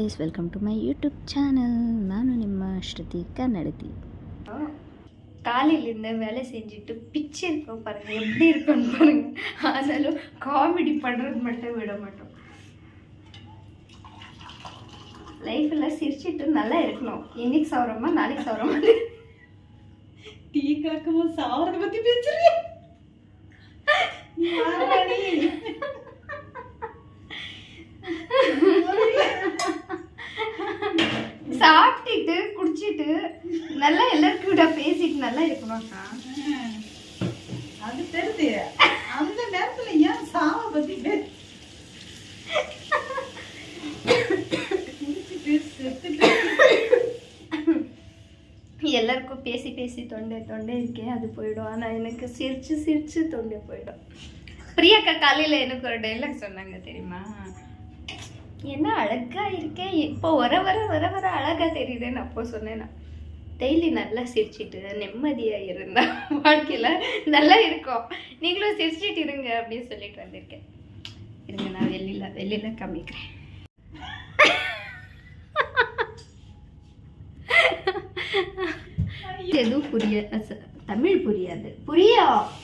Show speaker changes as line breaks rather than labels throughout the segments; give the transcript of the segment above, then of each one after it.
Guys, welcome to my YouTube channel. ನಾನು ನಿಮ್ಮ ಶ್ರುತಿ ಕನ್ನಡತಿ.
காலையிலேருந்து வேலை செஞ்சுட்டு பிச்சு இருக்கோம் பாருங்கள், எப்படி இருக்குன்னு பாருங்கள். ஆனாலும் காமெடி பண்ணுறது மட்டும் விட மாட்டோம். லைஃப்பில் சிரிச்சிட்டு நல்லா இருக்கணும். இன்னைக்கு சாப்பிட்றோமா நாளைக்கு சாப்பிட்றோமா டீ கலக்கமா சாப்பிட்றத பற்றி பேசுகிறேன். சாப்பிட்டுட்டு குடிச்சிட்டு நல்லா எல்லாருக்கும் கூட பேசிட்டு நல்லா இருக்கணும்க்கா.
அது தெரியுது. அந்த நேரத்துல ஏன் சாவை பத்தி
எல்லாருக்கும் பேசி பேசி தொண்டை இருக்கே அது போயிடும். ஆனால் எனக்கு சிரிச்சு சிரிச்சு தொண்டை போயிடும். பிரியாக்கா காலையில் எனக்கு ஒரு டைலாக் சொன்னாங்க தெரியுமா? என்ன அழகா இருக்கேன், இப்போ வர வர வர வர அழகா தெரியுதுன்னு அப்போ சொன்னேன். நான் டெய்லி நல்லா சிரிச்சிட்டு நிம்மதியாக இருந்தா வாழ்க்கையில் நல்லா இருக்கும். நீங்களும் சிரிச்சிட்டு இருங்க அப்படின்னு சொல்லிட்டு வந்திருக்கேன். இருங்க, நான் வெளியில காமிக்கிறேன். எதுவும் புரியாது, தமிழ் புரியாது,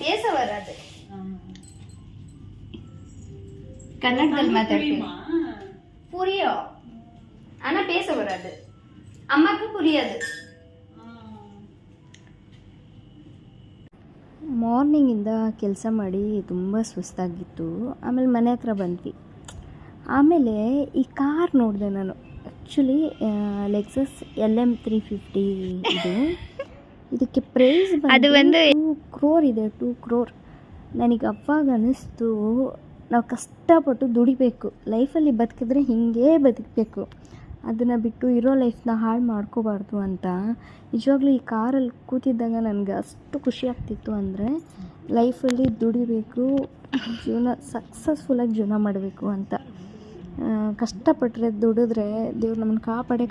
பேச வராது. கன்னடದಲ್ಲಿ ಮಾತಾಡ್ತೀನಿ, புரியும் ஆனா பேச வராது. ಅಮ್ಮಕ್ಕೂ புரியாது.
ಮಾರ್ನಿಂಗಿಂದ ಕೆಲಸ ಮಾಡಿ ತುಂಬ ಸುಸ್ತಾಗಿತ್ತು. ಆಮೇಲೆ ಮನೆ ಹತ್ರ ಬಂದ್ವಿ. ಆಮೇಲೆ ಈ ಕಾರ್ ನೋಡಿದೆ ನಾನು. ಆ್ಯಕ್ಚುಲಿ ಲೆಕ್ಸಸ್ LM350 ಇದು. ಇದಕ್ಕೆ ಪ್ರೈಸ್ ಅದು ಒಂದು 2 crore ಇದೆ. 2 crore. ನನಗೆ ಅವಾಗ ಅನ್ನಿಸ್ತು, ನಾವು ಕಷ್ಟಪಟ್ಟು ದುಡಿಬೇಕು, ಲೈಫಲ್ಲಿ ಬದುಕಿದ್ರೆ ಹೀಗೇ ಬದುಕಬೇಕು, ಅದನ್ನು ಬಿಟ್ಟು ಇರೋ ಲೈಫ್ನ ಹಾಳು ಮಾಡ್ಕೋಬಾರ್ದು ಅಂತ. ನಿಜವಾಗ್ಲೂ ಈ ಕಾರಲ್ಲಿ ಕೂತಿದ್ದಾಗ ನನಗೆ ಅಷ್ಟು ಖುಷಿ ಆಗ್ತಿತ್ತು. ಅಂದರೆ ಲೈಫಲ್ಲಿ ದುಡಿಬೇಕು, ಜೀವನ ಸಕ್ಸಸ್ಫುಲ್ಲಾಗಿ ಜೀವನ ಮಾಡಬೇಕು ಅಂತ. ಕಷ್ಟಪಟ್ಟರೆ ದುಡಿದ್ರೆ ದೇವ್ರು ನಮ್ಮನ್ನು ಕಾಪಾಡೇ